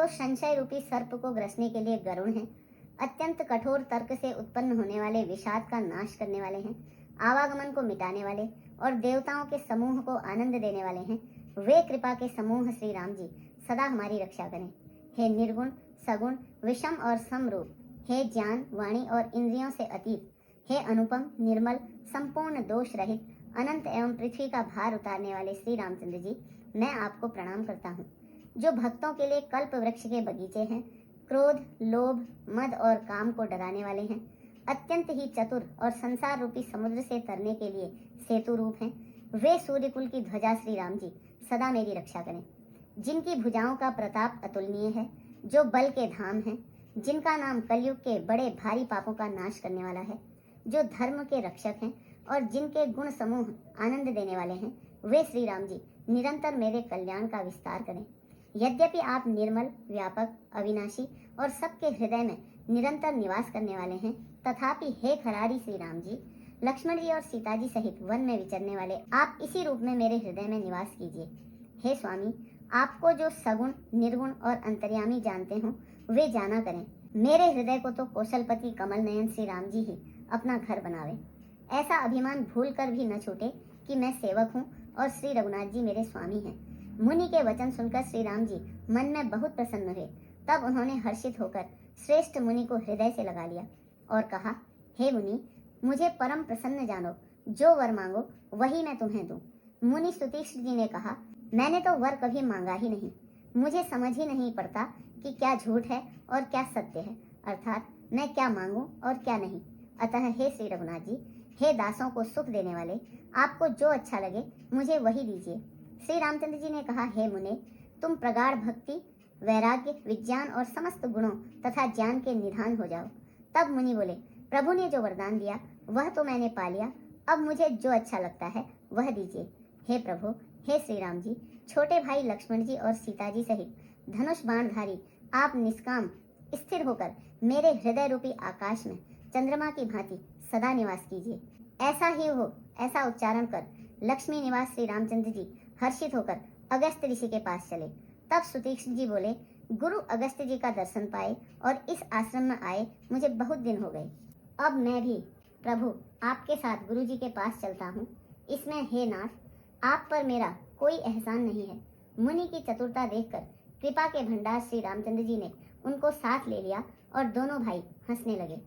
जो संशय रूपी सर्प को ग्रसने के लिए गरुण हैं, अत्यंत कठोर तर्क से उत्पन्न होने वाले विषाद का नाश करने वाले हैं, आवागमन को मिटाने वाले और देवताओं के समूह को आनंद देने वाले हैं, वे कृपा के समूह श्री राम जी सदा हमारी रक्षा करें। हे निर्गुण, सगुण, विषम और समरूप, हे ज्ञान, वाणी और इंद्रियों से अतीत, हे अनुपम, निर्मल, संपूर्ण दोष रहित, अनंत एवं पृथ्वी का भार उतारने वाले श्री रामचंद्र जी, मैं आपको प्रणाम करता हूँ। जो भक्तों के लिए कल्प वृक्ष के बगीचे हैं, क्रोध, लोभ, मद और काम को डराने वाले हैं, अत्यंत ही चतुर और संसार रूपी समुद्र से तरने के लिए सेतु रूप हैं, वे सूर्यकुल की ध्वजा श्री राम जी सदा मेरी रक्षा करें। जिनकी भुजाओं का प्रताप अतुलनीय है, जो बल के धाम हैं, जिनका नाम कलयुग के बड़े भारी पापों का नाश करने वाला है, जो धर्म के रक्षक हैं और जिनके गुण समूह आनंद देने वाले हैं, वे श्री राम जी निरंतर मेरे कल्याण का विस्तार करें। यद्यपि आप निर्मल, व्यापक, अविनाशी और सबके हृदय में निरंतर निवास करने वाले हैं, तथापि हे खरारी श्री राम जी, लक्ष्मण जी और सीता जी सहित वन में विचरने वाले आप इसी रूप में मेरे हृदय में निवास कीजिए। हे स्वामी, आपको जो सगुण, निर्गुण और अंतर्यामी जानते हो, वे जाना करें। मेरे हृदय को तो कौशलपति कमल नयन श्री राम जी ही अपना घर बनावे। ऐसा अभिमान भूल कर भी न छूटे कि मैं सेवक हूँ और श्री रघुनाथ जी मेरे स्वामी हैं। मुनि के वचन सुनकर श्री राम जी मन में बहुत प्रसन्न हुए। तब उन्होंने हर्षित होकर श्रेष्ठ मुनि को हृदय से लगा लिया और कहा, हे मुनि, मुझे परम प्रसन्न जानो, जो वर मांगो वही मैं तुम्हें दूं। मुनि सुतीक्ष्ण जी ने कहा, मैंने तो वर कभी मांगा ही नहीं, मुझे समझ ही नहीं पड़ता कि क्या झूठ है और क्या सत्य है, अर्थात मैं क्या मांगूं और क्या नहीं। अतः हे श्री रघुनाथ जी, हे दासों को सुख देने वाले, आपको जो अच्छा लगे मुझे वही दीजिए। श्री रामचंद्र जी ने कहा, हे मुने, तुम प्रगाढ़ भक्ति, वैराग्य, विज्ञान और समस्त गुणों तथा ज्ञान के निधान हो जाओ। तब मुनि बोले, प्रभु ने जो वरदान दिया वह तो मैंने पा लिया, अब मुझे जो अच्छा लगता है वह दीजिए। हे प्रभु, हे श्री राम जी, छोटे भाई लक्ष्मण जी और सीता जी सहित धनुष बाणधारी आप निष्काम स्थिर होकर मेरे हृदय रूपी आकाश में चंद्रमा की भांति सदा निवास कीजिए। ऐसा ही हो, ऐसा उच्चारण कर लक्ष्मी निवास श्री रामचंद्र जी हर्षित होकर अगस्त्य ऋषि के पास चले। तब सुतीक्ष्ण जी बोले, गुरु अगस्त्य जी का दर्शन पाए और इस आश्रम में आए मुझे बहुत दिन हो गए। अब मैं भी प्रभु आपके साथ गुरु जी के पास चलता हूँ। इसमें हे नाथ, आप पर मेरा कोई एहसान नहीं है। मुनि की चतुरता देखकर कृपा के भंडार श्री रामचंद्र जी ने उनको साथ ले लिया और दोनों भाई हंसने लगे।